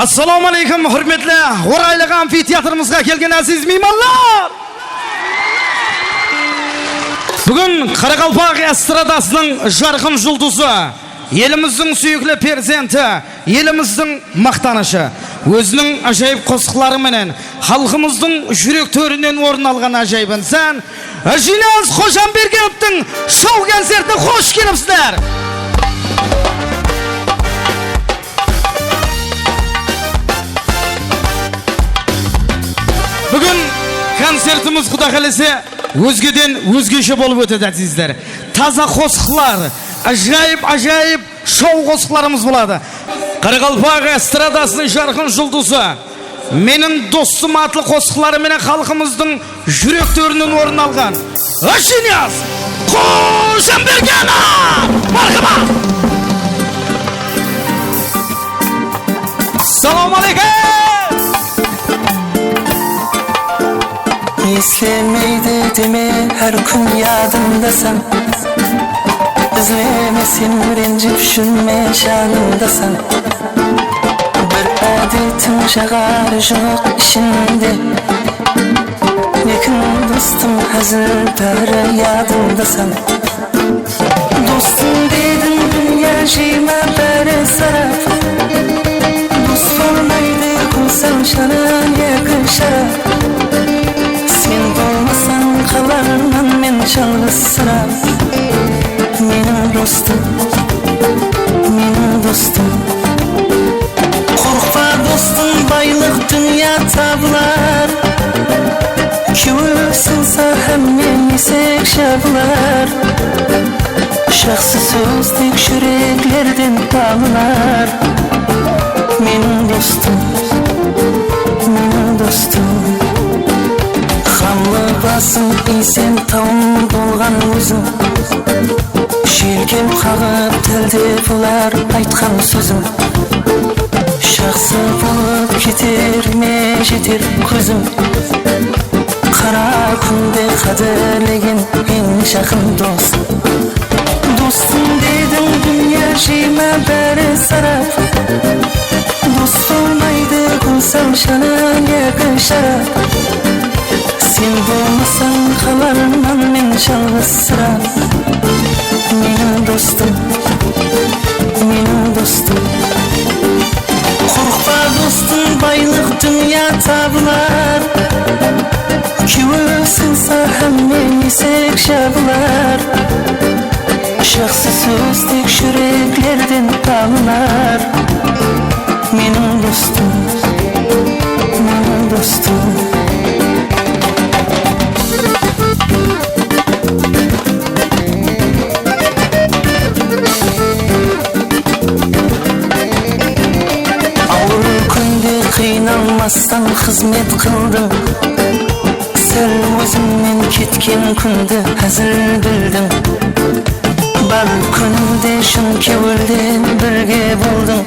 Assalomu alaykum hurmatli O'rayli amfiteatrımızga kelgan aziz mehmonlar. Bugun Qoraqalpoq estradasining jarqin yulduzi, elimizning suyukli prezidenti, elimizning maqtanishi, o'zining ajoyib qo'shiqlari bilan xalqimizning yurak to'ridan o'rin olgan ajoyib inson Ajinaz Xo'jamberdievning shou konsertiga xush kelibsizlar. Bugün konsertimiz Xudo xolasa o'zgadan o'zgacha bo'lib o'tadi azizlar. Toza qo'shiqlar, ajoyib shou qo'shiqlarimiz bo'ladi. Qoraqalpoq estradasining jarqin yulduzi, mening do'stim atli qo'shiqlari bilan xalqimizning yurak to'ridan o'rin olgan Ajinaz Xo'jamberdiyev. Marhaba. Assalomu alaykum. Sevmeydi deme her gün yadındasan, Üzlemesin rencip düşünme şanındasan. Bir adetin şagar yok işinde, Lekin dostum hazırları yadındasan. Dostum dedin dünya jima bari saraf, Dost olmaydı kulsan şanan yakın şaraf. Sen olmasan kalarman men çalgız sıra. Menim dostum Korkma dostum baylık dünya tablar, Küvülsünsa hemmeni sekşablar. Şahsı sözlük yüreklerden bağlar. Menim dostum Hamlı basın isen taun bolgan özüm, Şerkem qağıp tilde bular aytkan sözüm. Şahsı bulup keter me jeter közüm, Kara kunde kaderlegen en şakın dost. Dostum dedim dünya jima bari saraf, Dost olmaydı kulsam şanan yakın şaraf. Sen olmasan kalarman men çalgız sıra. Menim dostum Korkma dostum baylık dünya tablar, Küvülsünsa hemmeni sekşablar. Şahsı sözlük yüreklerden bağlar. Menim dostum Kıynalmazsan hizmet kıldım, Sen özümden ketken kundu hazır bildim. Balkonda şun kevulden birge buldum,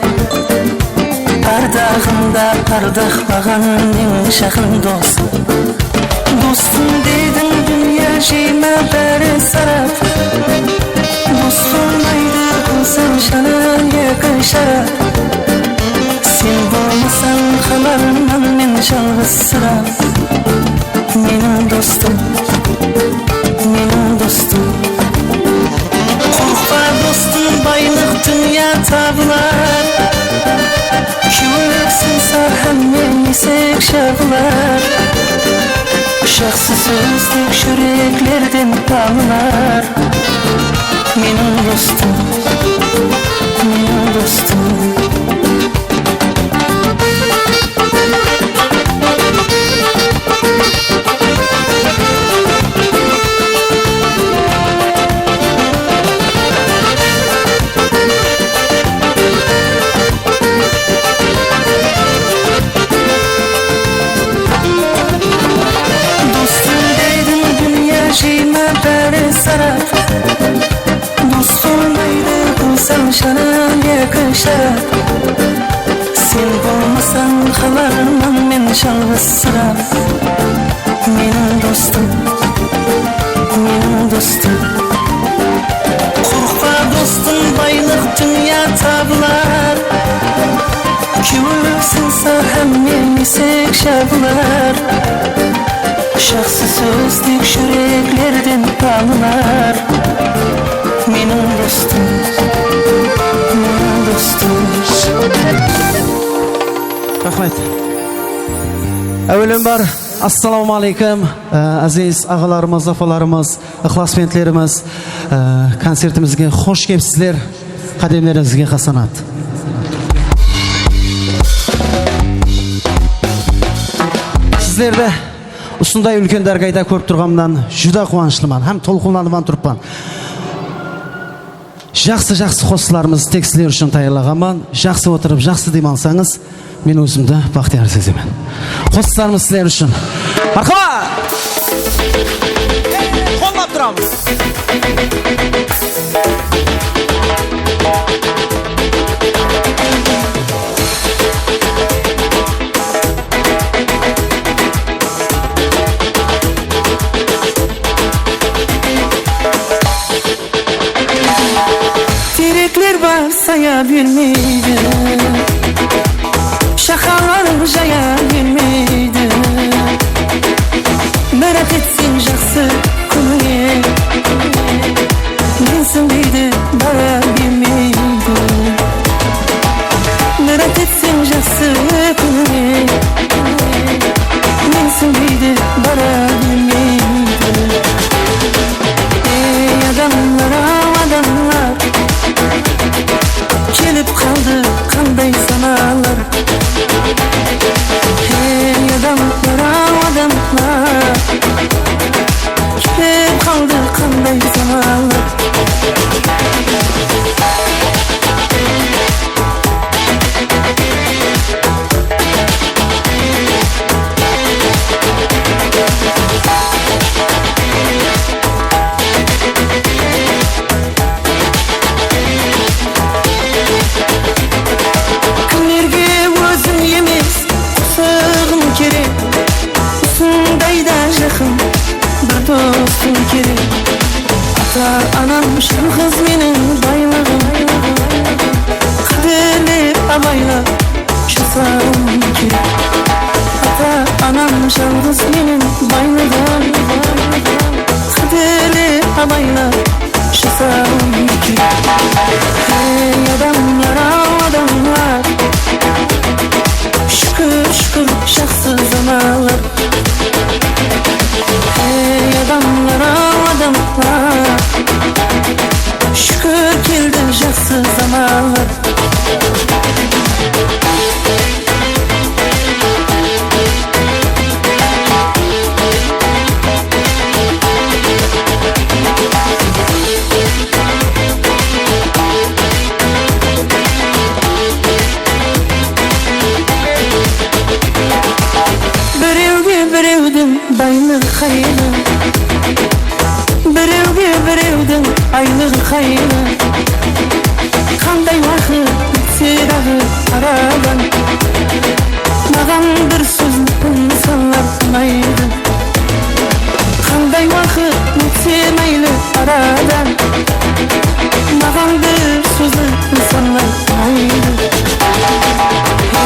Ardağımda ardaqmağan en şakın dost. Dostum dedin dünya jima bari saraf, Dost olmaydı kulsan şanan yakın şaraf. Sen olmasan kalarman men çalgız sıra. Menim dostum Korkma dostum baylık dünya tablar, Küvülsünsa hemmeni sekşablar. Şahsı sözlük yüreklerden bağlar. Menim dostum Dost olmaydı kulsan şanan yakın şaraf. Sen olmasan kalarman men çalgız sıra. Menim dostum Korkma dostum baylık dünya tablar, Küvül sınsa hem yemesek şarkılar Şahsı sözlük yüreklerden bağlılar Menin dostum, menin dostum Rahmet. Evvelen bar, assalamu alaikum, aziz ağalarımız, afalarımız, ixlasmendlerimiz, konsertimizge hoş gelipsizler, kademleringizge hasanat. Sizlerde ustunday ulkan dargayda ko'rib turganimdan juda quvonchliman, ham to'lqinlanib turibman. Жақсы қосыларымыз тек сіздер үшін таярлағанмын. Жақсы отырып, жақсы демалсаңыз, мен өзімді бақтияр сеземін. Қосыларымыз сіздер үшін. Мархаба! Қолдап тұрамыз. Terekler var saya bilmeydi Şakalar jaya bilmeydi Merak etsin жақсы көңіле Менсің дейді бара білмейді Merak etsin жақсы көңіле Менсің дейді бара білмейді Ey adamlar adamlar Kelip kaldı kanday sanalar Hey adamlar adamlar Kelip kaldı kanday sanalar Dostum керек Ата-анам үшін қыз менің байлығым Қадірлеп абайлап жасауым керек Ата-анам жалғыз менің байлығым Қадірлеп абайлап жасауым керек Ей адамдар адамдар Шүкір шүкір жақсы замалар Ey adamlar adamlar Şükür keldi жақсы zamanlar Біреудің байлығы қайлы Біреудің айлығы қайлы Қандай уақыт өтсе дағы арадан Маған бір сөз мысалар ұнайды Қандай уақыт өтсе мейлі арадан Маған бір сөз мысалар ұнайды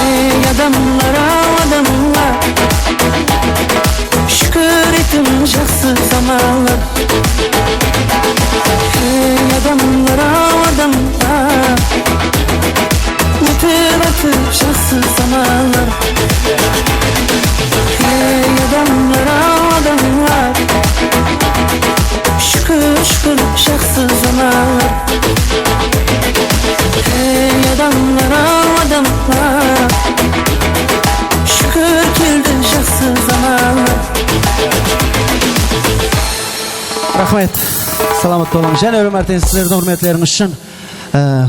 Ей адамlar адамlar Şükür ettim жақсы zamanlar Ey adamlar adamlar Ötüp жақсы zamanlar Ey adamlar adamlar Şükür şükür жақсы zamanlar Ey adamlar adamlar Şükür keldi жақсы zamanlar Рахмет. Саламат болыңыз. Және бір мәртебе сіздердің құрметтеріңіз үшін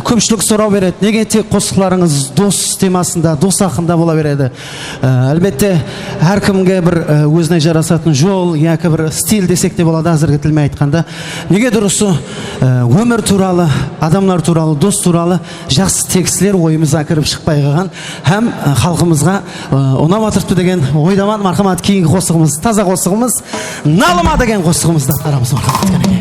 көпшілік сұрау береді. Неге тек қосықларыңыз дос темасында, дос ақында бола береді? Әлбетте, әркімге бір өзіне жарасатын жол, яки бір стиль десек те болады қазіргі тілмен айтқанда. Неге дұрысы өмір туралы, адамдар туралы, дос туралы жақсы текстілер ойымызға кіріп шықпай қалған, һәм халқымызға ұнап отырыпты деген ойдаман. Мархамат, кейінгі қосығымыз, таза қосығымыз, налыма деген қосығымызды атқарамыз. Мархамат, кәнеге.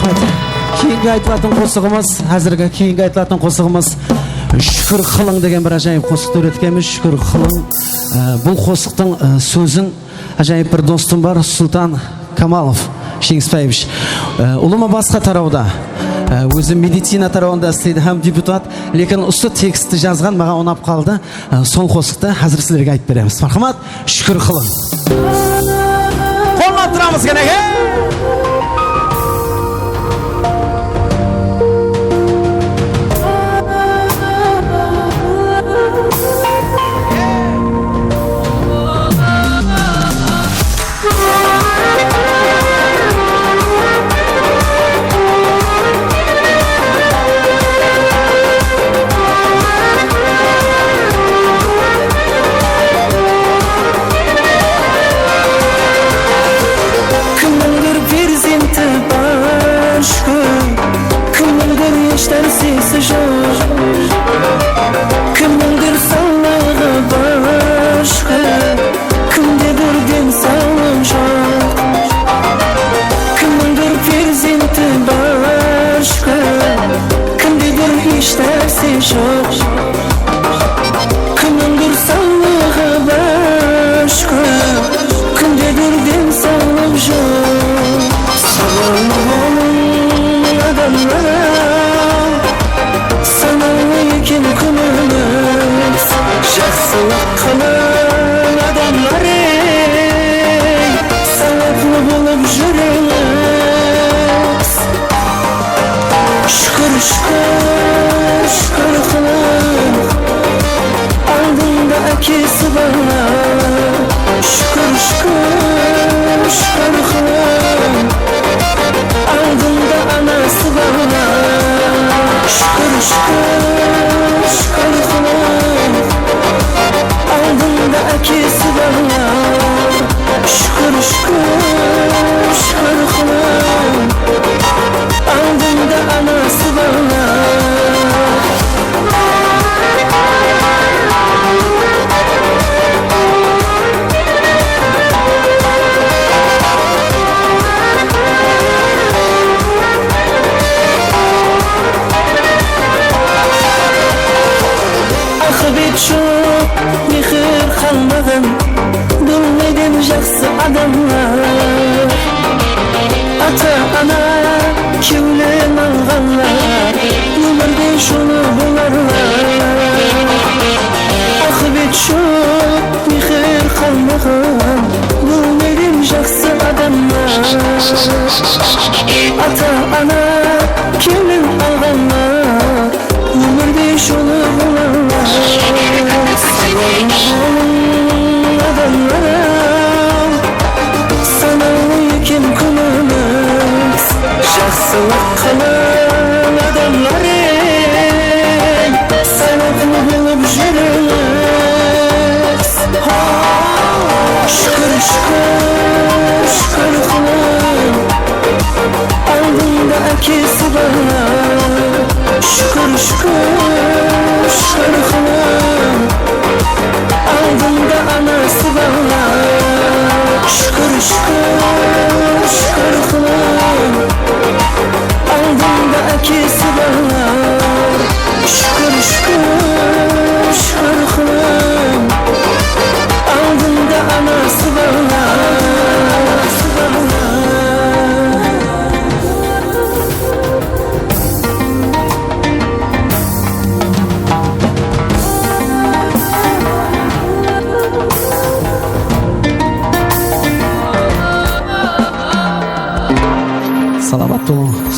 рахмет. Кейінгі айтылатын қосығымыз, әзірге кейінгі айтылатын қосығымыз Шүкір қылың деген бір ажайып қосықты өреткенбіз. Шүкір қылың. Бұл қосықтың сөзін ажайып бір достым бар, Сұлтан Камалов Шеңіспаевич. Ұлыма басқа тарауда, өзі медицина тарауында істейді, һәм депутат, лекін ұсы тексті жазған, маған ұнап қалды. Сол қосықты әзір сілерге айтып береміз. Мархамат, шүкір қылың. Қолға тұрамыз кәнеге!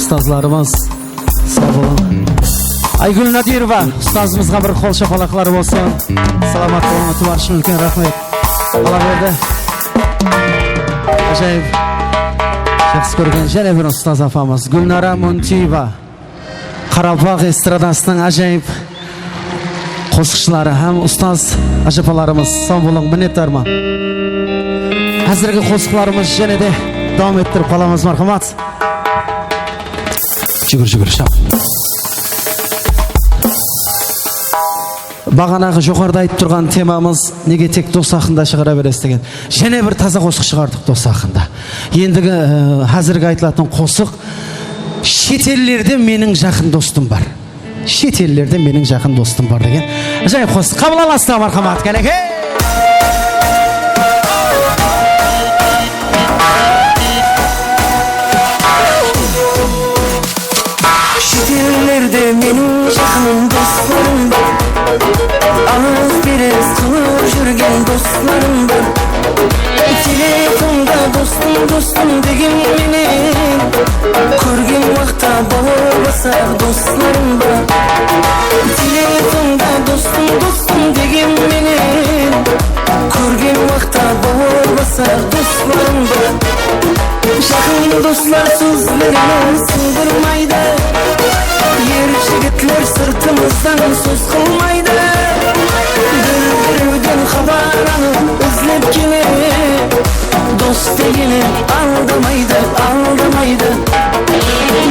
Ұстазларымыз сау болың. Айгүл Надирова ұстазымызға бір қол шапалақлары болсын. Саламат болыңыз, туар үшін үлкен рахмет. Қала берді. Ажайып жақсы көрген және бір ұстаз апамыз Гүлнара Монтиева, Қарабақ эстрадасының ажайып қосықшылары һәм ұстаз ажапаларымыз сау болың, мінеттарма. Әзіргі қосықларымыз және де давам еттіріп қаламыз. Мархамат. Жүгір, шап. Бағанағы жоғарда айтып тұрған темамыз неге тек дос ақында шығара бересіз деген. Және бір таза қосық шығардық дос ақында. Ендігі әзірге айтылатын қосық Şetellerde mening жақын dostum бар. Şetellerde mening жақын dostum бар деген. Жай қосты. Қабыл аласыздар мархамат. Кәлеке. Şetellerde mening жақын dostlarım бар. Alız biriz qılып жүрген dostlarım бар. Telefonda dostum деген менен көрген уақытта болмаса достарым бар. Telefonda dostum деген менен көрген уақытта болмаса достарым бар. Жақын достар сөздерін сындырмайды, ер жігітлер сыртымыздан сөз қылмайды. Бір-бірден хабар алып іздеп келеді, дос дегені алдамайды.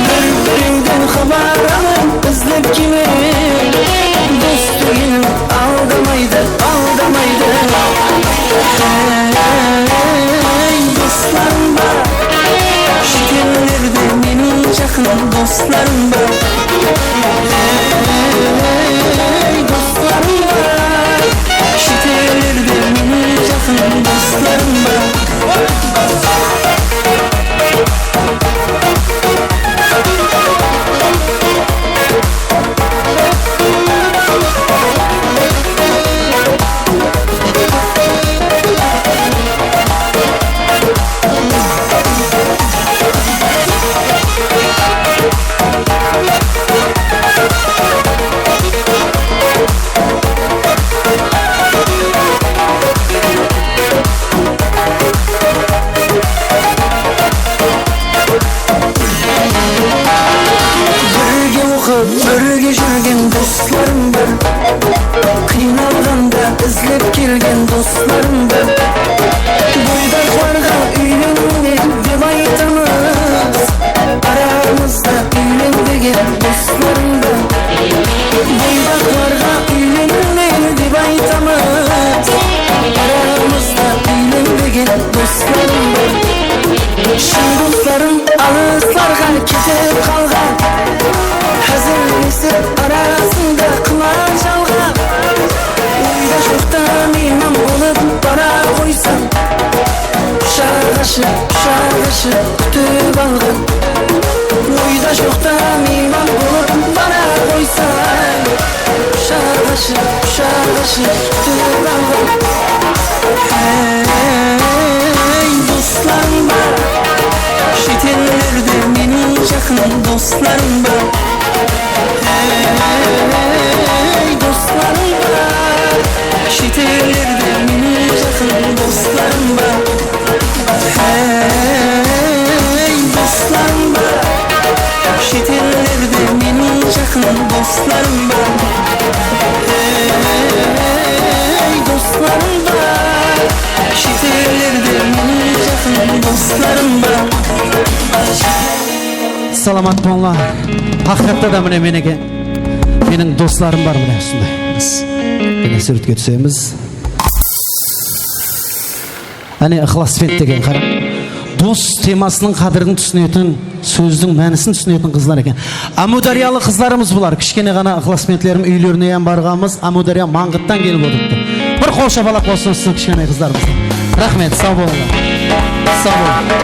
Бір-бірден хабар алып іздеп келеді, дос дегені алдамайды. Достарым бар, шетелдерде менің жақын достарым бар. Dostlarım var, şetellerde benim жақын dostlarım var. Бірге жүрген достарым бар, қиналғанда іздеп келген достарым бар. Бойдақларға үйленіңдер деп айтамыз, арамызда үйлен деген достарым бар. Бойдақларға үйленіңдер деп айтамыз, арамызда үйлен деген достарым бар. Шын достарым алыстарға кетіп қалған, әзірлесіп арасында қылар жалға. Ойда жоқта мейман болып бара қойсам, құшақ ашып күтіп алған. Ойда жоқта мейман болып бара қойсам, құшақ ашып күтіп алған. Достарым бар, шетелдерде менің жақын достарым бар. Dostlarım var, şetellerde benim жақын dostlarım var. Dostlarım var, şetellerde benim жақын dostlarım var. Dostlarım var, şetellerde benim жақын dostlarım var. Саламат болыңдар. Ақиқатта да міне менің достарым бар міне осындай. Міне суретке түсеміз. Әне ықыласпен деген қарап. Дос темасының қадірін түсінетін, сөздің мәнісін түсінетін қыздар екен. Амудариялы қыздарымыз бұлар. Кішкене ғана ықыласпентлерім үйлеріне барғанымыз Амудария Маңғыттан келіп отырыпты. Бір қол шапалақ болсын кішкене қыздарымыз. Рахмет, сау болыңдар.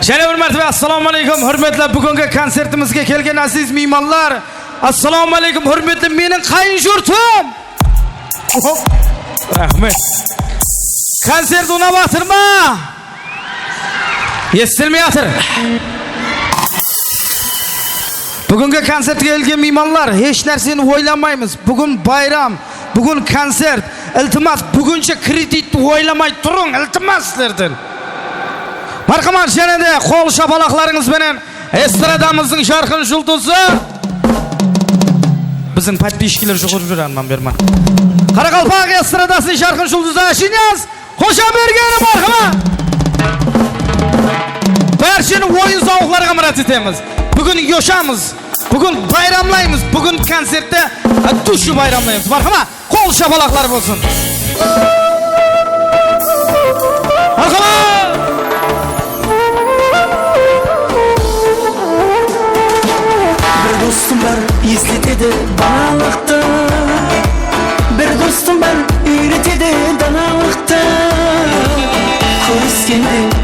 Және бір мәртебе, ассаламу алейкум, хүрметлі бүгінгі концертімізге келген азиз меймандар. Ассаламу алейкум, хүрметлі менің қайын жұртым. Рахмет. Концерт ұнап атыр ма? Естілмей атыр. Бүгінгі концертке келген меймандар, еш нәрсені ойламаймыз. Бүгін байрам, бүгін концерт, ілтимас, бүгінше кредитті ойламай тұрың, ілтимас сіздерден. Мархамат, және де қол шапалақларыңызбенен эстрадамыздың жарқын жұлдызы біздің подписчикілер жұғырып жүр анман берман. Қарақалпақ эстрадасының жарқын жұлдызы Шиняз Қошамбергені мархамат. Бәршені ойын зауқларға мұрат етеміз. Бүгін йошамыз, бүгін байрамлаймыз, бүгін концертте душу байрамлаймыз. Мархамат, қол шапалақлар болсын. Мархамат!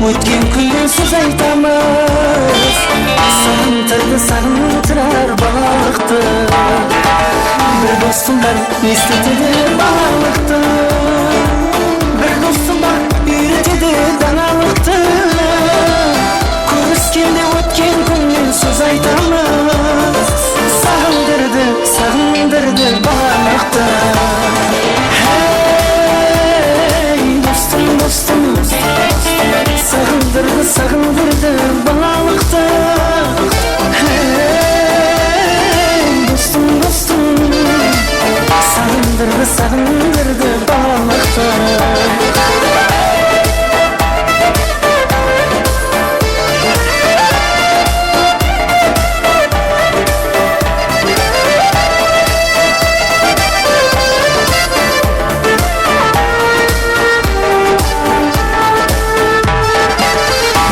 Өткен күннен сөз айтамыз, сағындырар балалықты. Bir dostum var estetedi bağlıktı. Bir dostum var üretedi danalıktı. Көріскенде өткен күннен сөз айтамыз, сағындырды балалықты. Hey dostum, сағындырды балалықты. Сағындырды балалықты.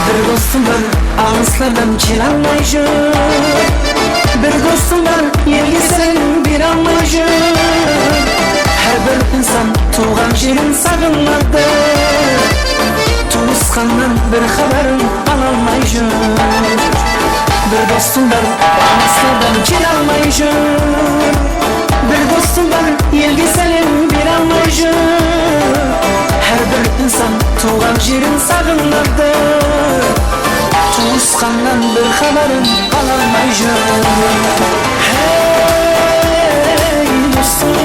Bir dostum var, ağızlardan çil almay жүр. Bir dostum var, елге сәлем бере алмай жүр. Әрбір инсан туған жерін сағынады, туысқаннан бір хабарын ала алмай жүр. Bir dostum var, ağızlardan çil almay жүр. Bir dostum var, елге сәлем бере алмай жүр. Әрбір инсан туған жерін сағынады, туысқаннан бір хабарын ала алмай жүр.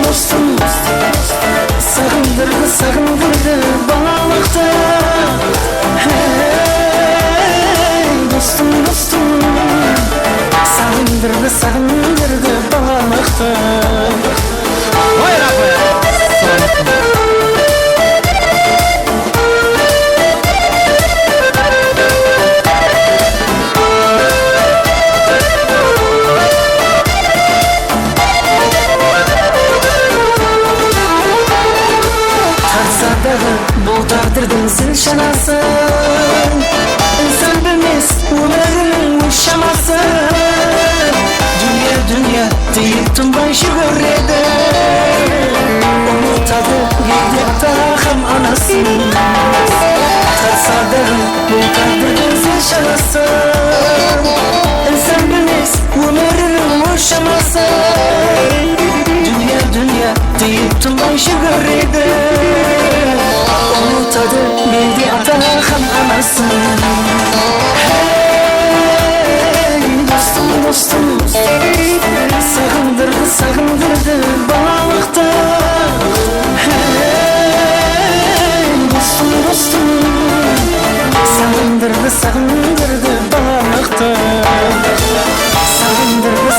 Dostum, сағындырды балалықты. Dostum, сағындырды балалықты. Ой, рахмет. Бұл тағдырдың зіл шанасын, інсан білмес өмірінің өз шамасын. Дүние дейіп тұнбай жүгіреді, ұмытады кейде ата һәм анасын. Татса бұл тағдырдың зіл шанасын, інсан білмес өмірінің өз шамасын. Дүние deyip тұнбай жүгіреді, ұмытады менде ата һәм анасын. Hey dostum, сағындырды балалықты. Hey dostum, сағындырды балалықты.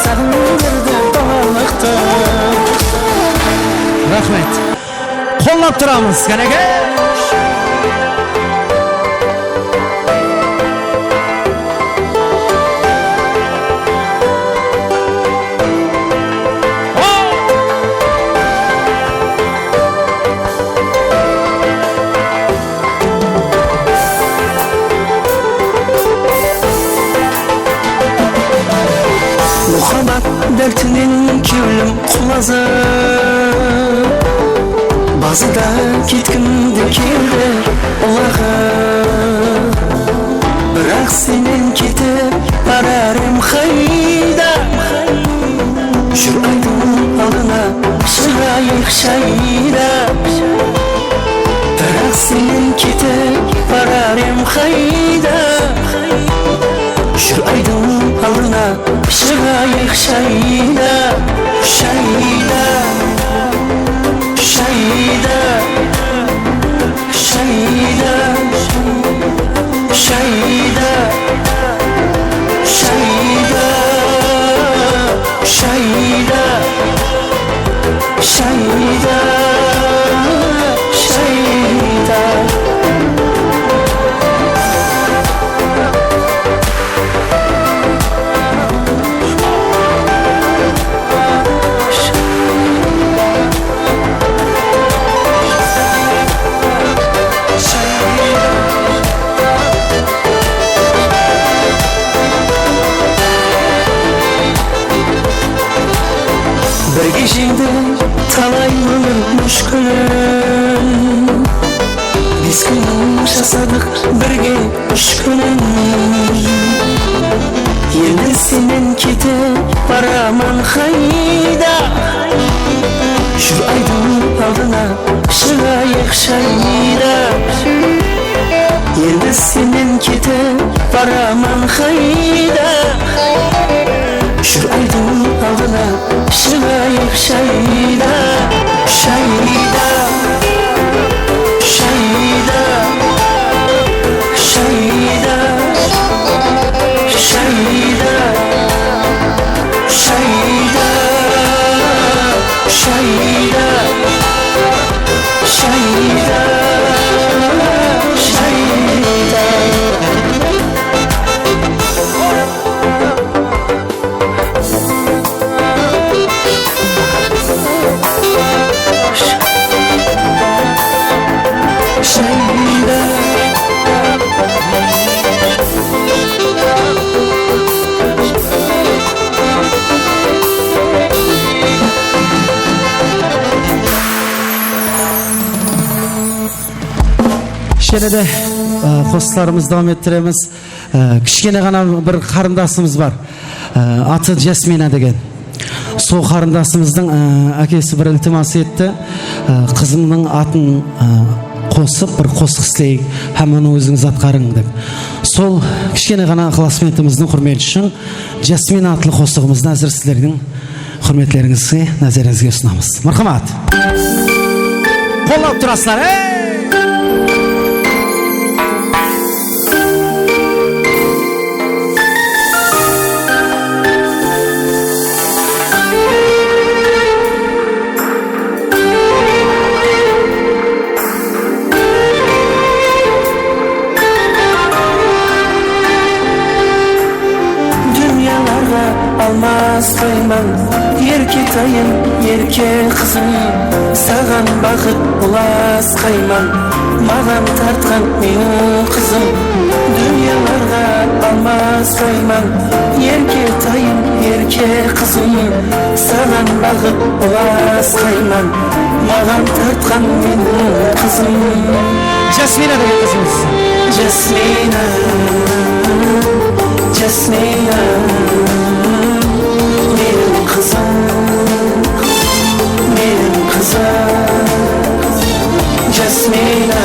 Сағындырды балалықты. Рахмет. Қоллап тұрамыз, кәнеке. Muhabbet dərtinin kevlim құлазы, bazıda кеткімді келді олағы. Бірақ сенен кетіп барарым қайда, жүр айдың алдына шығайық шайда. Бірақ сенен кетіп барарым қайда, жүр айдың алдына шығайық шайда. Шайда, шайда, шайда, шайда, шайда, шайда, шайда, шайда. Бірге жеңді талай өмір мүшкілін, бес Жасадық бірге 3 күнін. Енді сенен кетіп барамын қайда? Жүр айдың алдына шығайық шайда. Енді сенен кетіп барамын қайда? Жүр айдың алдына шығайық шайда. Шайда, шайда, шайда, шайда, шайда, шайда, шайда, шайда. Кішкене де қосыларымызды давам еттіреміз. Кішкене ғана бір қарындасымыз бар, аты Жасмина деген. Сол қарындасымыздың әкесі бір ілтимас етті, қызымның атын қосып бір қосық істейік, һәм оны өзіңіз атқарың деп. Сол кішкене ғана ықыласметіміздің құрметі үшін Жасмина атлы қосығымызды әзір сіздердің құрметлеріңізге, назарыңызға ұсынамыз. Мархамат. Қолдап тұрасыздар, алмаспаймын еркетайым, ерке қызым, саған бақыт ұласқаймын, маған тартқан менің қызым. Дүниеларға алмаспаймын еркетайым, ерке қызым, саған бақыт ұласқаймын, маған тартқан менің қызым. Жасмина деген қызымыз. Жасмина, Жасмина, менің қызым, менің қызым. Жасмина,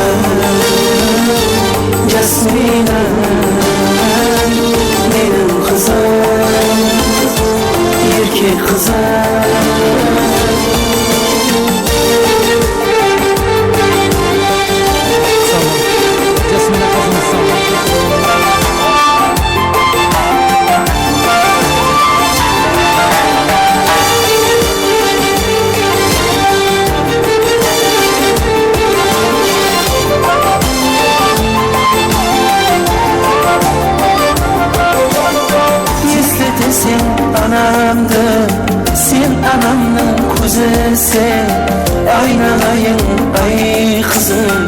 Жасмина, менің қызым, ерке қызым. Anamdı, sen anamның көзісің, айналайын ай қызым,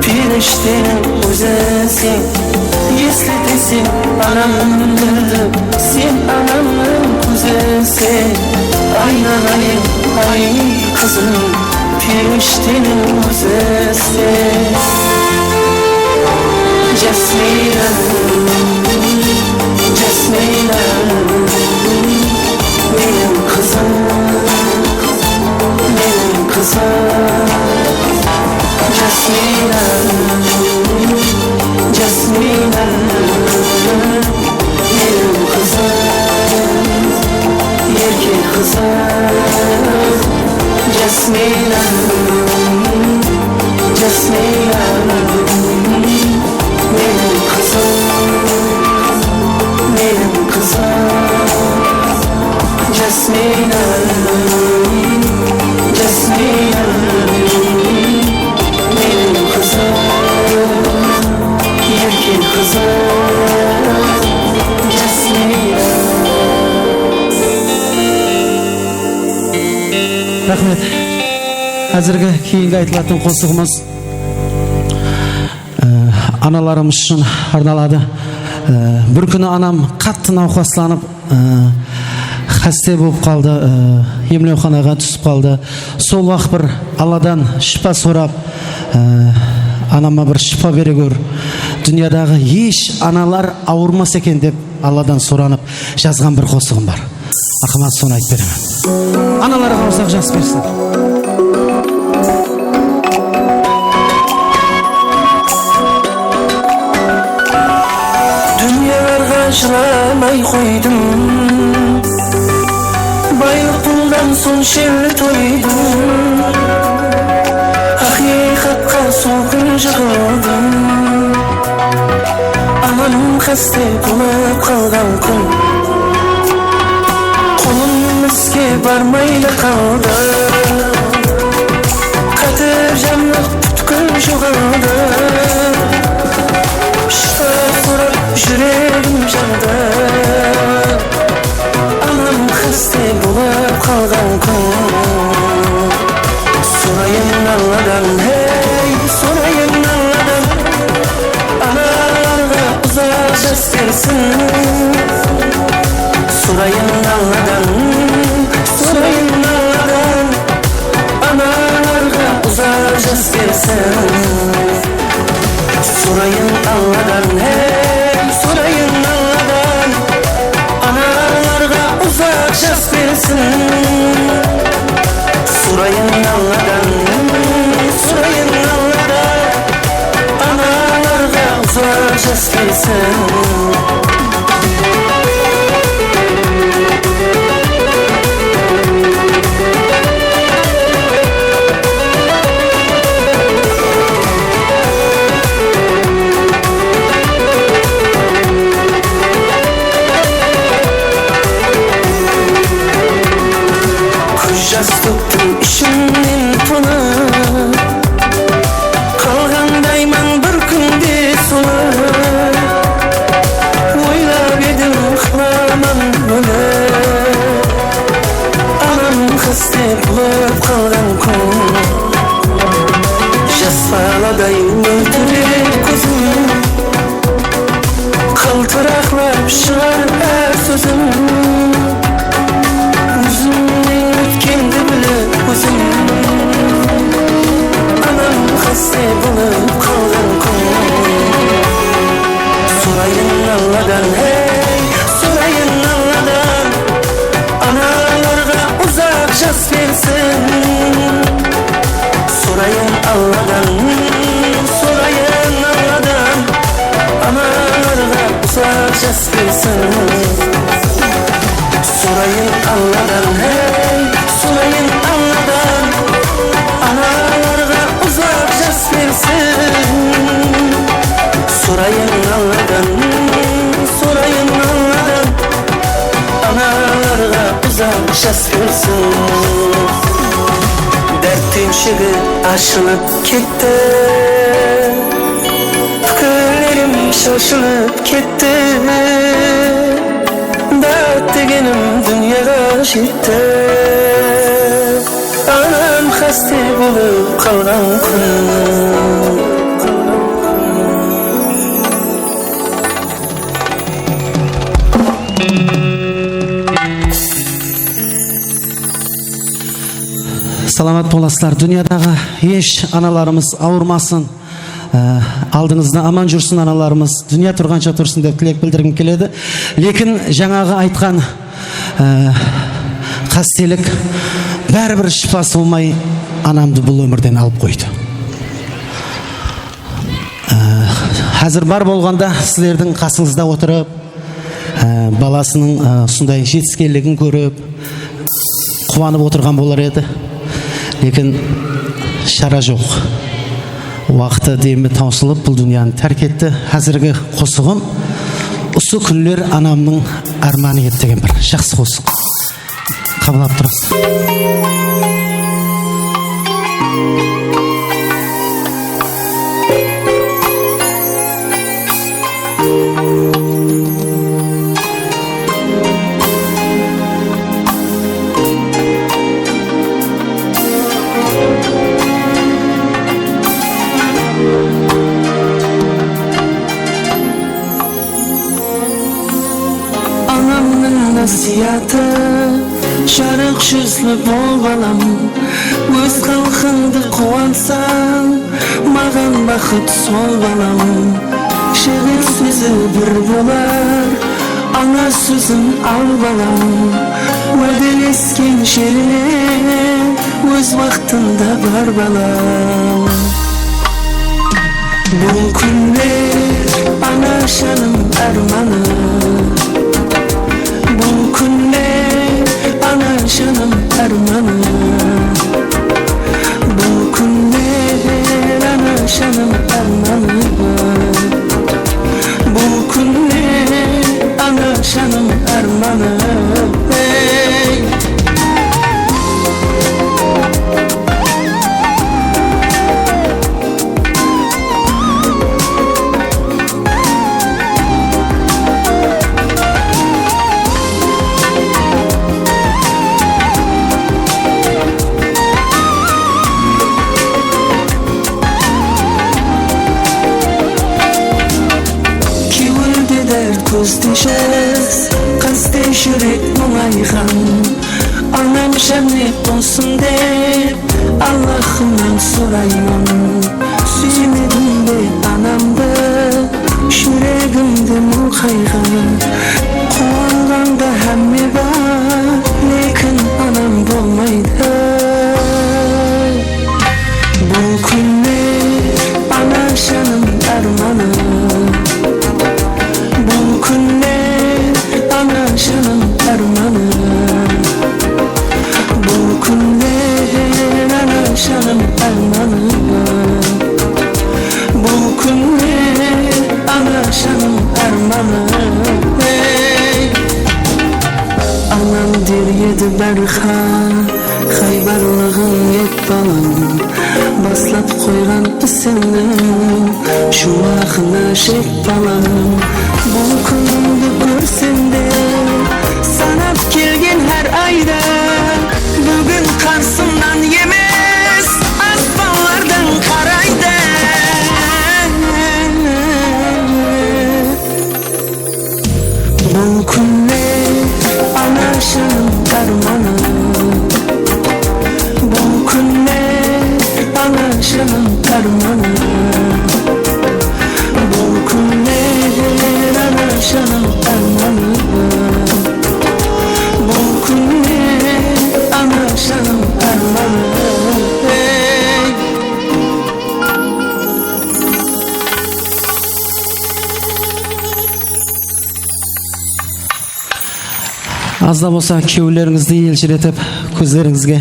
періштенің өзісің. Естетесің анамды, сен анамның көзісің, айналайын ай қызым, періштенің өзісің. Жасмина, Жасмина, менің қызым, менің қызым. Жасмина, Жасмина, менің қызым, ерке қызым. Жасмина, Жасмина, менің қызым, менің қызым. Жасмина, Жасмина, менің қызым, ерке қызым. Жасмина. Рахмет. Әзіргі кейінгі айтылатын қосығымыз аналарымыз үшін арналады. Бір күні анам қатты науқасланып, хасте болып қалды, емдеуханаға түсіп қалды. Сол уақыт бір Алладан шипа сұрап, анама бір шипа бере көр, дүниядағы еш аналар ауырмас екен деп Алладан сұранып жазған бір қосығым бар. Ақымат, соны айтып беремін. Аналарға ұзақ жас берсін. Дүниелерге жыламай қойдым, байлық пұлдан соң шерлі тойдым, ақиқатқа сол күн жығылдым. Ананың қасте болып қалған күн, қолым іске бармайды қалды, қатыр жанлық бүткіл жоғалды. Шыта сұрап жүрегім жанды, анам қасте болып қалған күн. Сұрайын Алладан, ей, сұрайын Алладан, аналарға ұзақ жас берсін. Сұрайын Алладан, сұрайын Алладан, аналарға ұзақ жас берсін. Сұрайын Алладан, ей, сұрайын Алладан, аналарға ұзақ жас берсін. Сұрайын Алладан, сұрайын Алладан, аналарға ұзақ жас берсін. Жас төктім ішімнен тонып, қалғандаймын бір күнде соны. Ойлап едім қыламан бөліп, анам қасте болып қалған күн. Жас баладай мөлтіреп көзім, қалтырақлап шығар әр сөзім. Anam hasta bulup kalgan kun. Sorayın Allah'dan, hey, sorayın Allah'dan, analarga uzak jas versin. Sorayın Allah'dan, sorayın Allah'dan, analarga uzak jas versin. Sorayın Allah'dan, hey, sorayın Allah'dan, analarga uzak jas versin. Sorayın Allah'dan, sorayın Allah'dan, analarga uzak jas versin. Dert tümşüğü aşılıp gitti, fikirlerim şaşılıp gitti. Dert degenim dünyaya жетті, anam hasta болып қалған күн. Саламат боласыздар. Дүниядағы еш аналарымыз ауырмасын, алдыңызда аман жүрсін аналарымыз, дүния тұрғанша тұрсын деп тілек білдіргім келеді. Лекін жаңағы айтқан қастелік бәрібір шипасы болмай анамды бұл өмірден алып қойды. Қазір бар болғанда сіздердің қасыңызда отырып, баласының сондай жетіскерлігін көріп, қуанып отырған болар еді. Лекін шара жоқ. Уақыты демі таусылып бұл дүнияны тәрк етті. Қазіргі қосығым осы күндер анамның арманы еді деген бір жақсы қосық. Қабылдап тұрыңыз. Насихаты жарық жүзлі бол балам, өз халқыңды қуансаң, маған бақыт сол балам. Шебер сөзі бір болар, ана сөзін ал балам. Уәделескен жеріне өз вақтында бар балам. Бұл күндер анашаның арманы, бұл күндер анашаның арманы, бұл күндер анашаның арманы, бұл күндер анашаның арманы. Көздешіз, қаздай жүрек мұңайған, анам жәннет болсын деп Аллахымнан сұраймын. Сүймедім бе анамды, жүрегімді мұңайған, қуанғанда әмме бар, лекін анам болмайды. Бұл күнде анашаның арманы, anasının armanı, bu günler anasının armanı, bu günler anasının armanı. Anam der yedi barxa, xaybarlığın et balam, baslap koygan isinin şuağına şek balam. Bu günümdü görsen de sanap kelgen her ayda, bugün karşımdan yemez asfallardan karayda. Bu günler anasının armanı, bu günler anasının armanı, bu günler anasının armanı, bu günler anasının armanı. Аз да болса күйеулеріңізді елжіретіп, көздеріңізге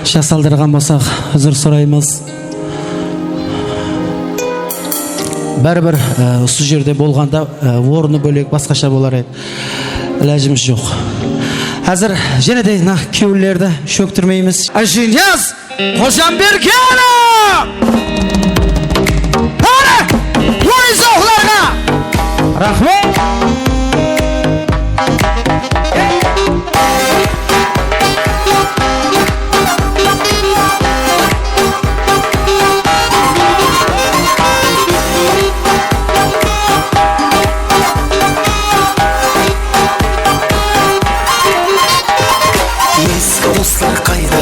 жас алдырған болсақ, үзір сұраймыз. Бәрібір осы жерде болғанда орны бөлек басқаша болар еді. Ләжіміз жоқ. Әзір және де күйеулерді шөктірмейміз. Жинияз Қожамбергенов! Ойзоқларға! Рахмет! Dostlar kayda,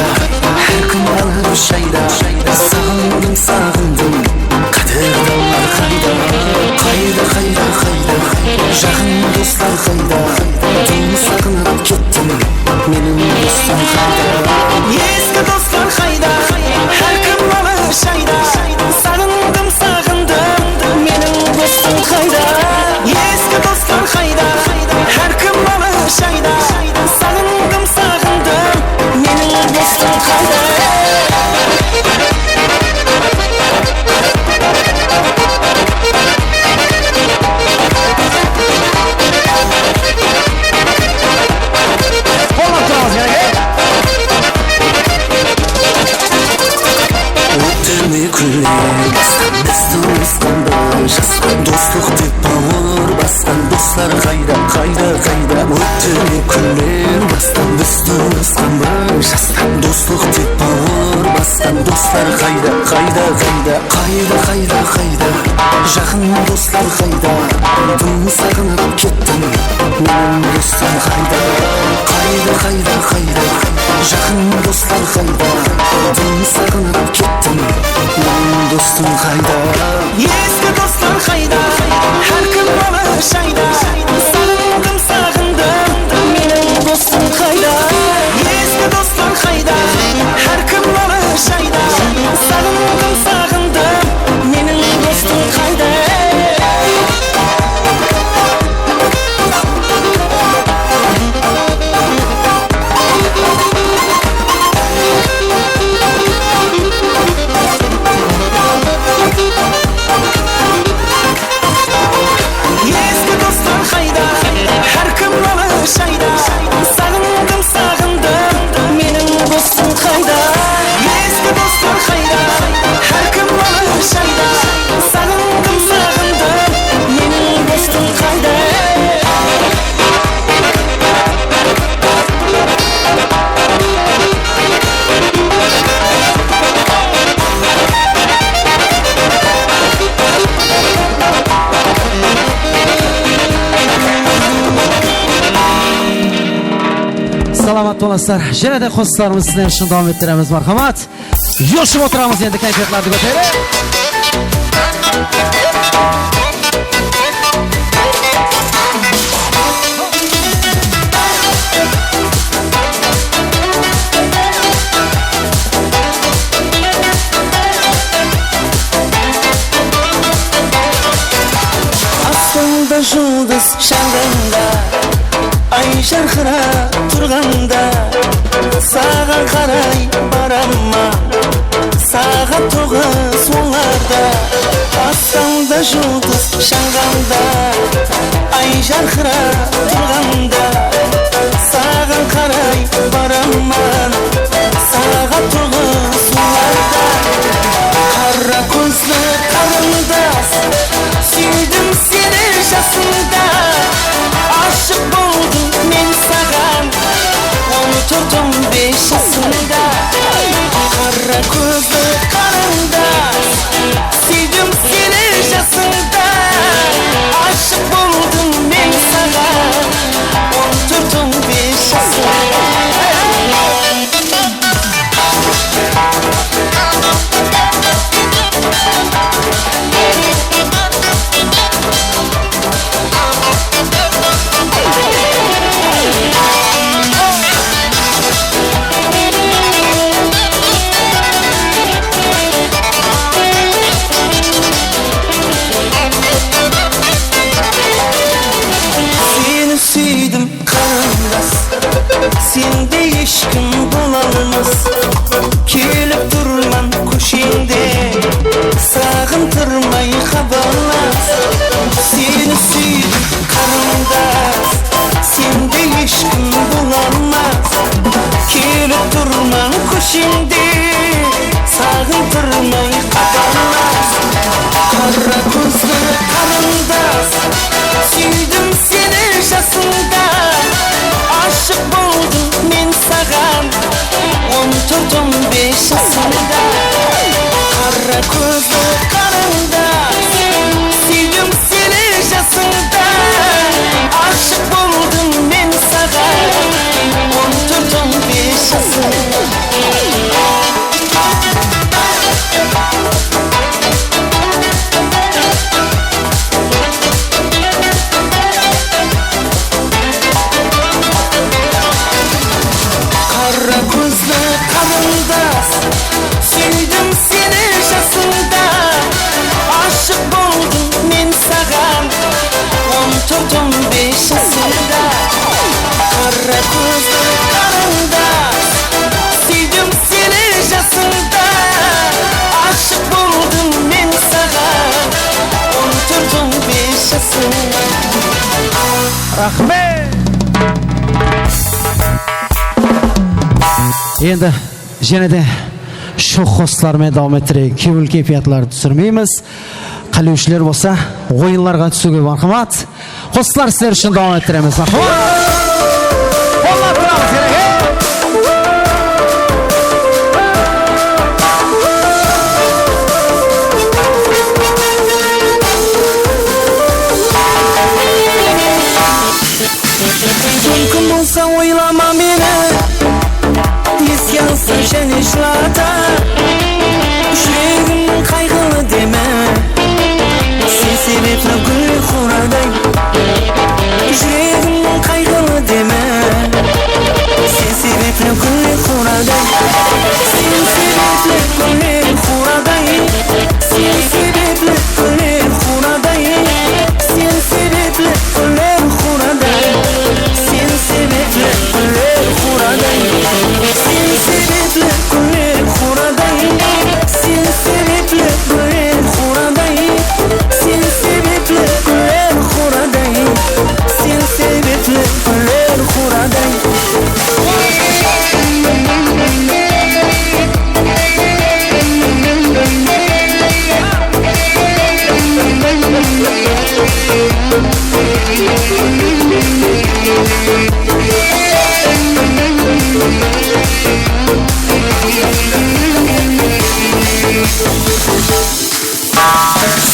her gün alır şayda, sağındım sağındım, kader dağlar kayda. Kayda kayda kayda, жақын dostlar kayda, dün sakınıp gittim, benim dostlar kayda. Eski dostlar kayda, her gün alır şayda, sağındım sağındım, benim dostum kayda. Eski dostlar kayda, her gün alır şayda, sağındım sağındım, benim dostum kayda. Dostluk tip bağır bastan dostlar kayda kayda kayda. Ötüne küller bastan dostumuz kanmış aslan. Dostluk tip bağır bastan dostlar kayda kayda kayda. Kayda kayda kayda, жақын dostlar kayda. Dün sakınıp gittim, Benim dostum kayda, kayda kayda kayda. Yakın dostlar kayda, dün sakınıp gittim. Benim dostum kayda. Eski dostlar kayda, her gün bana şayda. Sarıldım sağındım, benim dostum kayda. Eski dostlar kayda, her gün bana şayda. Sarıldım sağındım, benim dostum kayda. Şayda, sağındım sağındım, benim dostum kayda. Eski dostlar kayda, her gün bana şayda. Sağındım sağındım, benim dostum kayda. Salamat olasizlar. Yana da qo'shiqlarimizni sizlar uchun davom ettiramiz. Marhamat. Yoshib o'tiramiz endi kayfiyatlarni ko'tarib. Aslında yıldız şanganda, ay şarkıra turganda, sağa karay baramma, sağa toğuz onlarda. Aslında yıldız şanganda, ay şarkıra turganda, sağa karay baramma, sağa toğuz onlarda. Kara gözlü karındas, süydüm seni yaşasında. Aşık oldum men sağan, 14-15 yaşında. Kara gözlü karındas, süydüm seni yaşasında. Aşık oldum men sağan, 14-15 yaşında. Süydüm karındas, sende eşkim bulalmaz. Kelip durman kuşinde, sağıntırmay kaballas. Seni süydüm karındas, sende eşkim bulalmaz. Kelip durman kuşinde, sağıntırmay kaballas. Kara gözlü karındas, süydüm seni yaşasında. Aşık oldum men sağan, 14-15 yaşında. Kara gözlü karındas, süydüm seni yaşasında. Aşık oldum men sağan, 14-15 yaşında. Kara gözlü karındas, süydüm seni yaşasında. Aşık oldum men sağan, 14-15 yaşında. Kara gözlü karındas, süydüm seni yaşasında. Aşık oldum men sağan, 14-15 yaşında. Rahmet. Endi yanada shu qo'shiqlarni davom ettirib, ko'ngil kayfiyatlarni tushirmaymiz. Qiluvchilar bo'lsa, o'yinlarga tushuga marhamat. Qo'shiqlar sizlar uchun davom ettiramiz. Marhamat. Qo'llab turamiz kerak. және жылата жүрегімнің қайғылы демі сен себепті гүл қурадай жүрегімнің қайғылы демі сен себепті гүл қурадай сен себепті гүл қурадай сен себепті гүл қурадай сен себепті гүл қурадай сен себепті гүл қурадай сен себепті гүл қурадай сен себепті гүл қурадай сен себепті гүл қурадай сен себепті гүл қурадай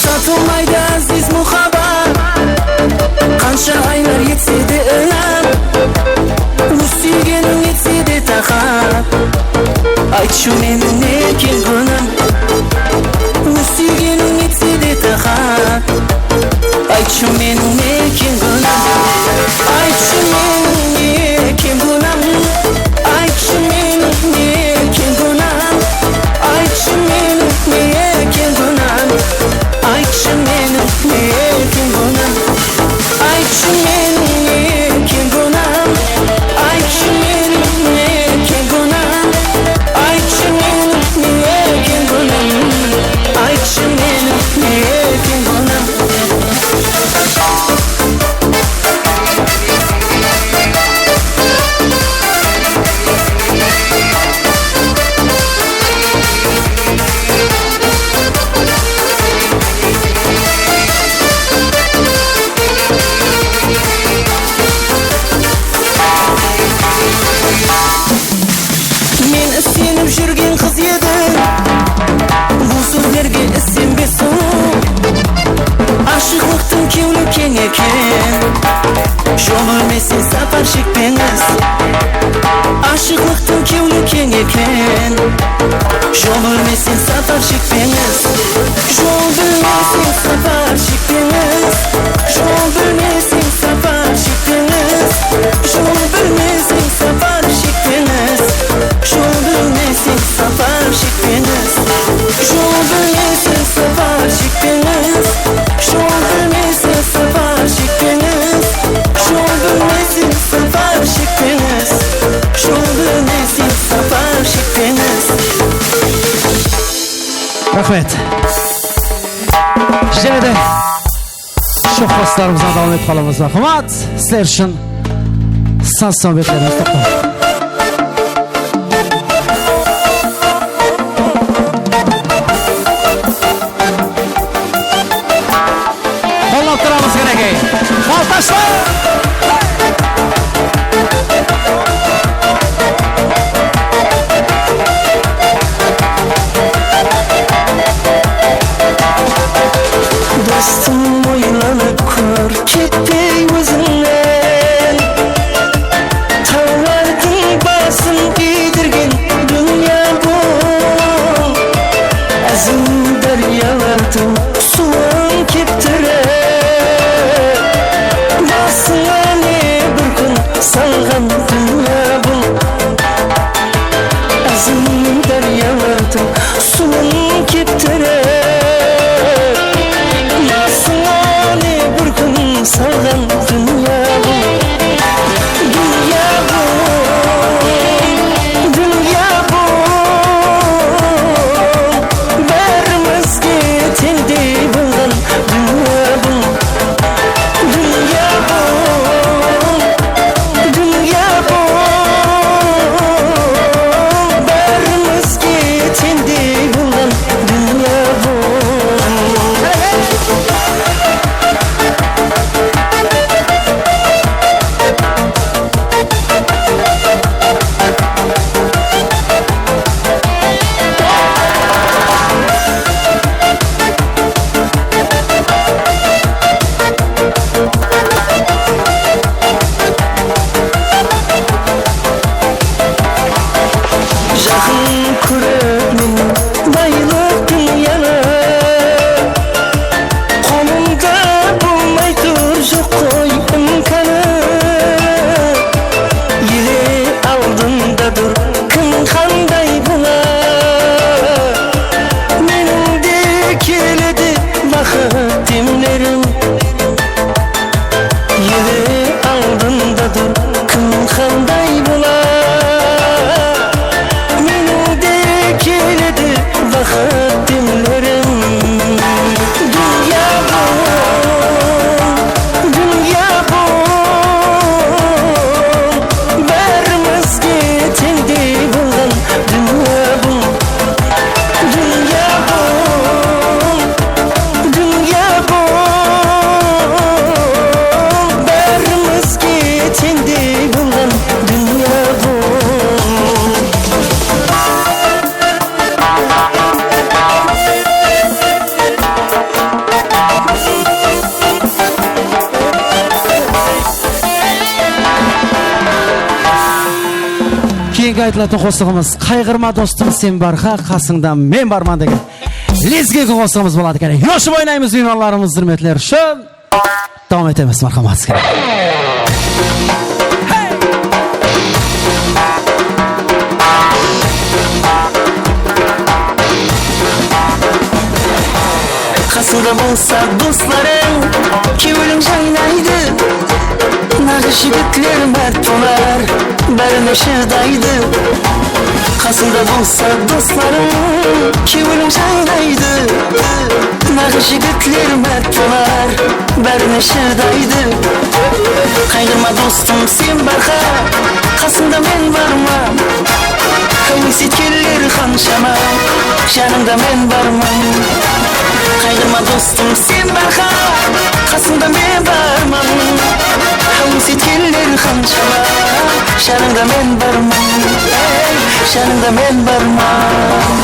Satılmaydı aziz muhabbat Qancha aylar yetse de o'lab Suyganing yetse de taqab Aytchu mening nekin gunoh Suyganing yetse de taqab Aytchu mening nekin gunoh Aytchu mening nekin gunoh Aytchu mening nekin gunoh Aytchu mening nekin gunoh Aytchu mening nekin gunoh Aytchu mening nekin gunoh Aytchu mening nekin gunoh Aytchu mening nekin gunoh Aytchu mening nekin gunoh Men istenib жүрген қыз едің Бұл сөздерге сенбесің Ашықтықтың кеулі кең екен Жол өлмесең сапар шекпеңіз Ашықтықтың кеулі кең екен Жол өлмесең сапар шекпеңіз Жол білмесең сапар шекпеңіз Жол білмесең сапар шекпеңіз Жол білмесең сапар шекпеңіз Жол білмесең сапар шекпеңіз Жол білмесең сапар шекпеңіз Жол білмесең сапар шекпеңіз Жол білмесең сапар шекпеңіз Жол білмесең сапар шекпеңіз Рахмет. Және де шоқпастарымызға давам етіп қаламыз. Рахмат. Сіздер үшін саз-сәулеттеріміз тоқтар. Қолап тұрамыз кенекей. Қалташлы! Dostum ойланып көр кетпей өзіңнен Таулардың басын идірген дүния бұл Әзім дариялардың суын кептіріп Басыңа не бір күн салған дүния бұл Әзім дариялардың суын кептіріп Salgan кийинки айтылатын косугубуз кайгырма достум сен барга касыңда мен барман деген лезгиги косугубуз болот экен. Жошуп ойнайбыз үйналарыбыз урметтелер үчүн. Давам этебиз, мархамат. Kasında bulsa dostlarım Kevülüm jaynaydı Nağış yigitler mert bolar Bärine şırdaydı Kasında bulsa dostlarım Kevülüm jaynaydı Nağış yigitler mert bolar Bärine şırdaydı Kaygırma dostum sen barga Kasında men barmam Hevsit keller hanşama Janımda men barmam Kaygırma dostum sen barga Kasımda men barmam Hevsit keller hanşama Janımda men barmam Janımda men barmam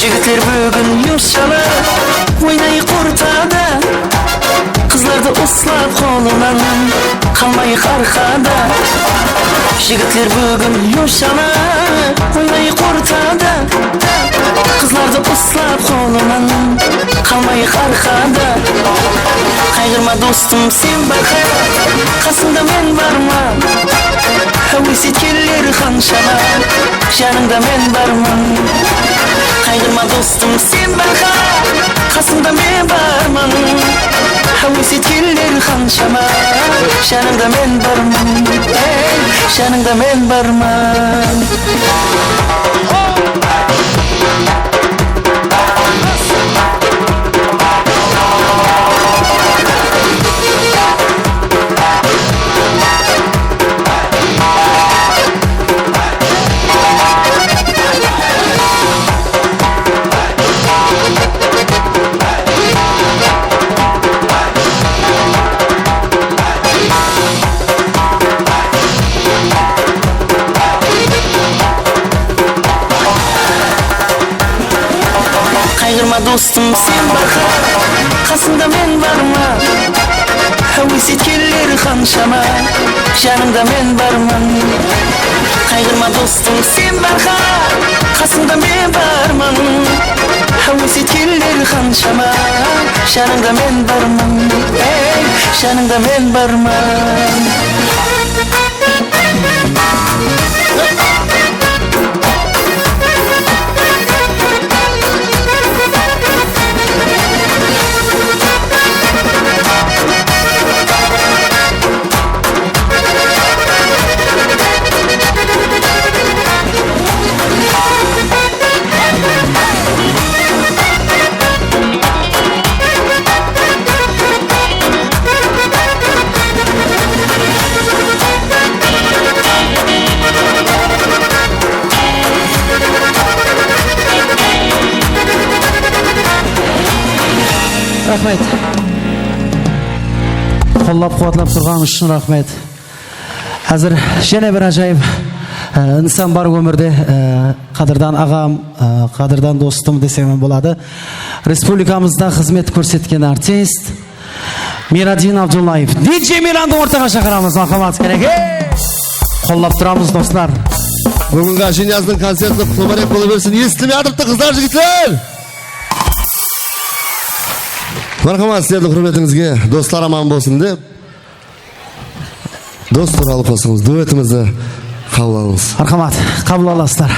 Jigitler bugün yumşalı Oynayıp ortada Kızlarda uslap kolundan Kalmayık arkada Jigitler bugün yumşalı Oynayıp ortada Kızlarda uslap kolundan Kalmayık arkada Kaygırma dostum sen barga Kasımda men barmam Hevsit keller hanşama Janımda men barmam Kaygırma dostum sen barga Kasımda men barmam Hevsit keller hanşama Janımda men barmam Janımda men barmam Kaygırma dostum sen barga Kasımda men barmam Hevsit keller hanşama Janımda men barmam Kaygırma dostum sen barga Kasımda men barmam Hevsit keller hanşama Janımda men barmam Janımda men barmam Рахмет. Қоллап қуатлап тұрған үшін рахмет. Әзір және бір ажайып инсан бар өмірде, қадырдан ағам, қадырдан достым десем болады. Республикамызда қызмет көрсеткен артист Мирадин Абдуллаев. Диджей Миранды ортаға шақырамыз, махамат керек. Қоллап тұрамыз достар. Бүгінгі Ажинияздың концерті құлбарек болу берсін. Естілмей атыпты қыздар, жігіттер. Мархамат, сіздерді құрметіңізге достар аман болсын деп дос туралы қосыңыз, дуэтімізді қабыл алыңыз. Мархамат, қабыл аласыздар.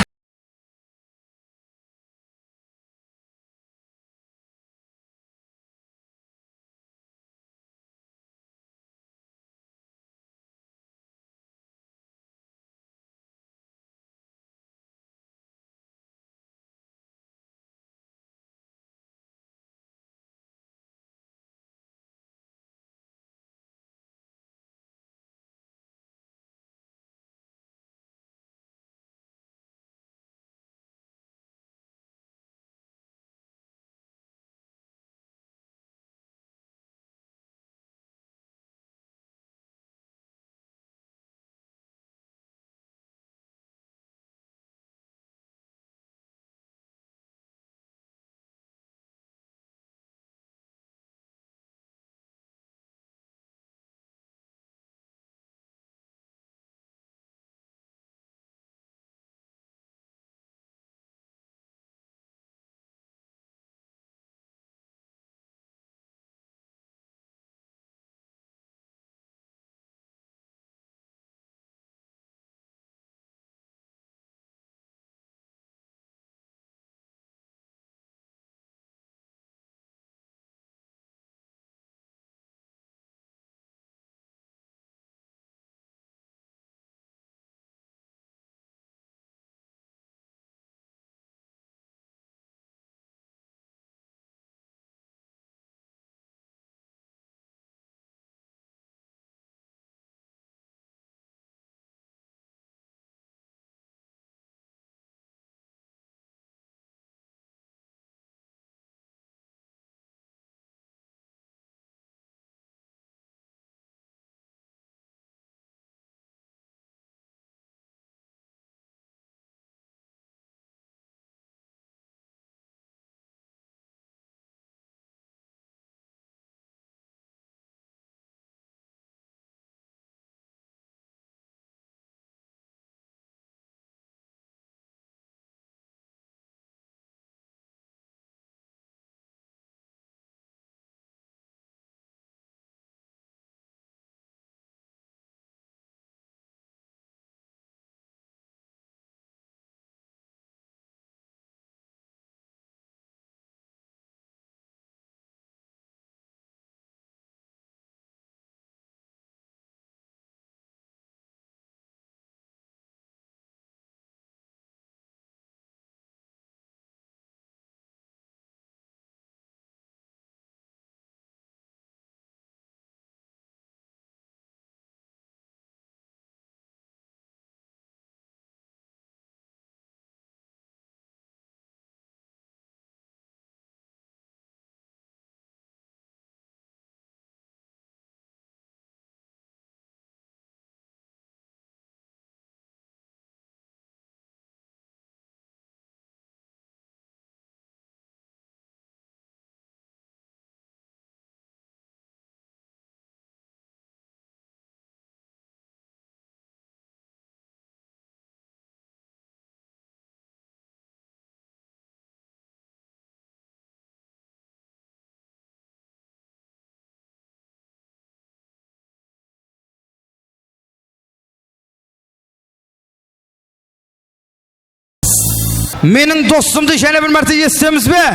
Mening dostumdu yana bir marta eshitamizmi?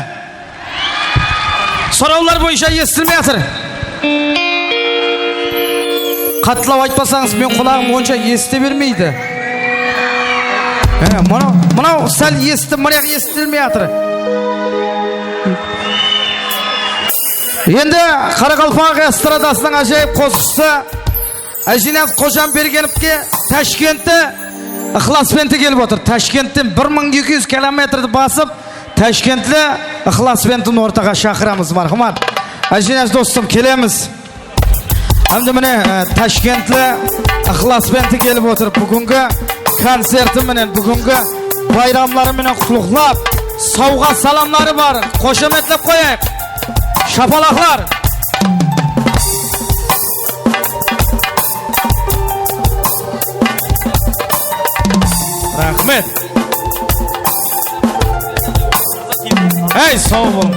So'rovlar bo'yicha eshitilmayapti. Qatlab aytmasangiz men qulog'im o'ncha eshita bermaydi. Mana sal eshitib, mana eshitilmayapti. Endi Qoraqalpoq estradasining ajoyib qo'shiqchisi Ajinaz Qo'shanbergenovga Toshkentda ixlosbenti kelib o'tir. Toshkentdan 1200 kilometrni bosib, Toshkentda ixlosbentni o'rtaga chaqiramiz, marhamat. Ajinaz do'stim, kelamiz. Hamda mana Toshkentda ixlosbenti kelib o'tir. Bugungi konserti bilan, bugungi bayramlari bilan qutlug'lab, sovg'a salomlari bor. Qo'shamatlab qo'yaylik. Şapalaklar. Rahmet. Hey, sağ olun.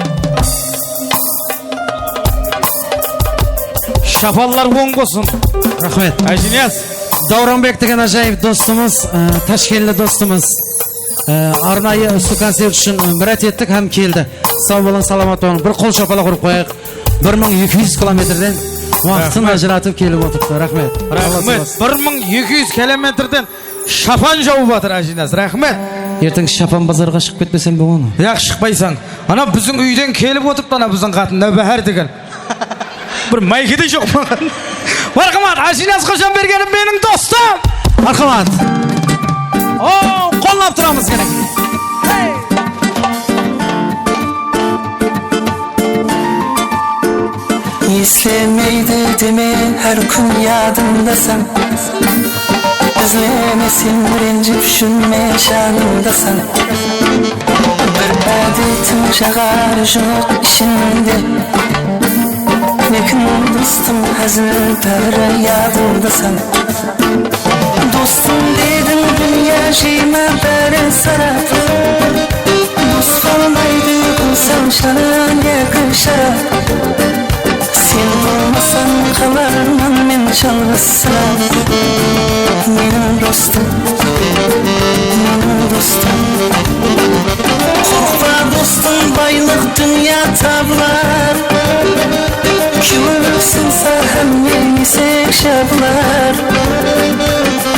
Şapallar wong olsun. Rahmet. Ajinaz. Davronbek degan ajoyib do'stimiz, Toshkentlik do'stimiz. Arnayı su konsert uchun murat etdik, ham keldi. Sağ olun, salomat bo'lin. Bir qo'l shapaloq urib qo'yaylik. 1200 kilometrdan vaqtini ajratib kelib o'tibdi. Rahmet. Rahmet. 1200 kilometrdan shapan javob o'tir Ajinaz. Rahmet. Ertang shapan bozorga chiqib ketmasam bo'ladi. Yaxshi chiqmaysan. Ana bizning uydan kelib o'tibdi, ana bizning xotin Navbahar degan. Bir maykida yo'q. Marhamat, Ajinaz Qo'shanbergenov mening do'stim. Marhamat. Qo'llab turamiz kerak. Eslemeydi deme her gün yadımdasan, özlemesin rencip düşünme şanındasan. Bir adetim şagar yok işinde, lekin dostum hazır tarı yadımdasan. Dostum dedim dünya şeyime beri sarap, dost olmaydı kulsam şanan yakışar. Sen olmasan kalarman men çalgısına. Menim dostum, menim dostum. Korkma dostum, baylık dünya tablar. Küvülsünse hem yenisek şablar.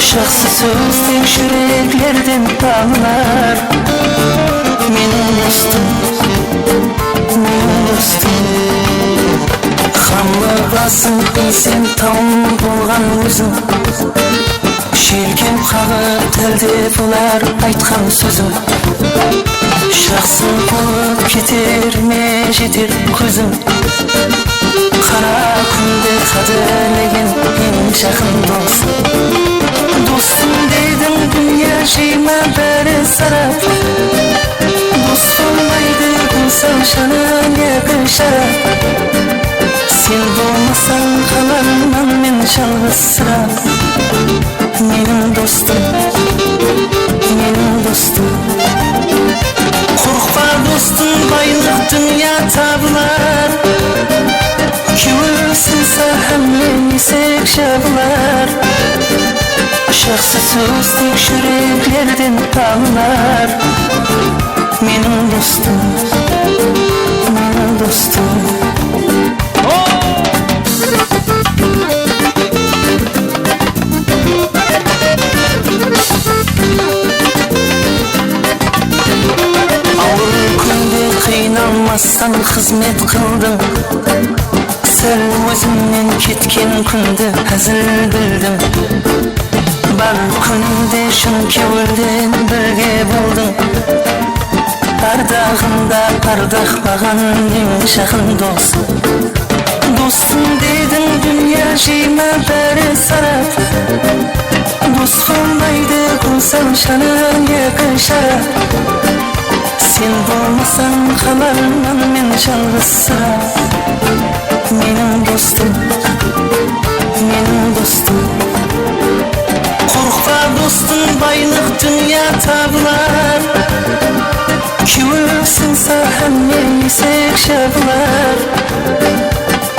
Şahsı sözlük yüreklerden dağlar. Menim dostum, menim dostum. Kamlıqasın sen tam bolğan özüm, şelkem qagıp telde bular aytkan sözüm. Şahsın bolup keterme jeter közüm, qara kunde qadırlegen en жақын dost. Dostum dedim dünya şeyime beri sarap, dost olmaydı bulsam şanan yakışar. Sen bo'lmasan qalarman men çalgısırap. Menim dostum, menim dostum. Korkma dostum, baylık dünya tablar. Küvülsünse hem yenisek şablar. Şahsı sözlük yüreklerden dağlar. Menim dostum, menim dostum. Kıynalmazsan hizmet kıldım, sen özümden ketken kunde hazır bildim. Bar kunde şun kevulden birge buldum, ardağımda ardaq bağan en жақын dost. Dostum dedim dünya şeyime beri sarap, dost olmaydı kulsam şanan yakışar. Sen bo'lmasan qalarman men çalgısırap. Menim dostum, menim dostum. Korkma dostum, baylık dünya tablar. Küvülsünse hem yenisek şablar.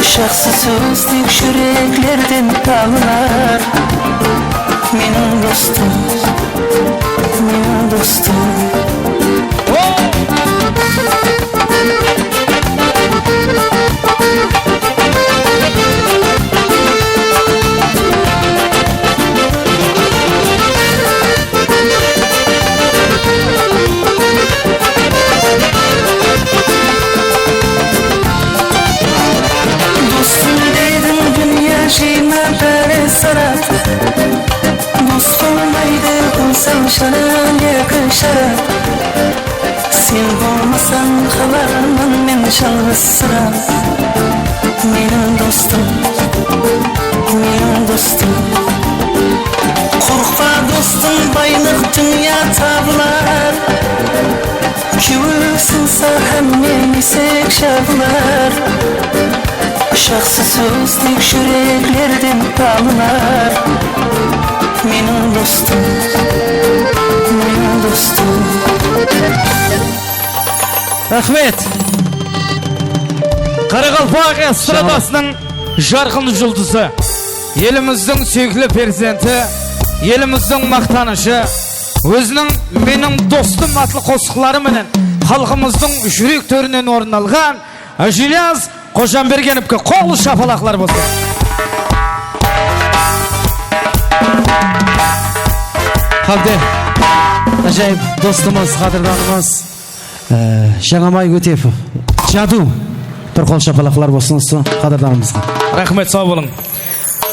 Şahsı sözlük yüreklerden dağlar. Menim dostum, menim dostum. Arzularımın men çalgısıram Menin dostum Korkma dostum baylık dünya tablar Küvülsünsa hemmemizek şavlar Şahsı sözlük yüreklerden alınlar Menin dostum Rahmet. Qaraqalpaq estradasının jarqın yıldızı, elimizдің süykülü prezidenti, elimizдің maqtanışı, özünün menin dostum atlı qoşqılары менен халқымыздың жүрек төрінен орын алған Жильяз Қожамбергеновке қолы шапалақлар болсын. Қалды. Ажайып достымыз, қадырданымыз Жаңамай Өтепов. Жаду. Bir қол шапалақлар болсын қадырданымызға. Рахмет, сау болың.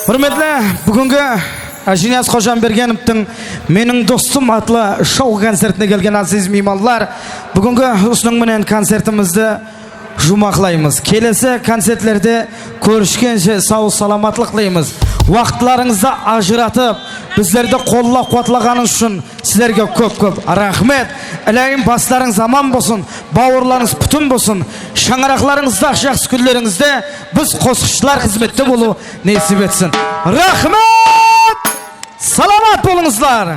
Құрметті, бүгінгі Жильяз Қожамбергеновтың менің достым атлы шоу концертіне келген азиз меймандар, бүгінгі осының менен концертімізді жұмақлаймыз. Келесі концертлерде көрішкенше сау саламатлық тілейміз. Уақытларыңызды ажыратып, біздерді қолла қуатлағаныңыз үшін сіздерге көп рахмет. Әлейін бастарыңыз аман болсын, бауырларыңыз бүтін болсын. Шаңырақларыңызда жақсы күндеріңізде біз қосқышылар қызметте болу несіп етсін. Рахмет! Саламат болыңыздар!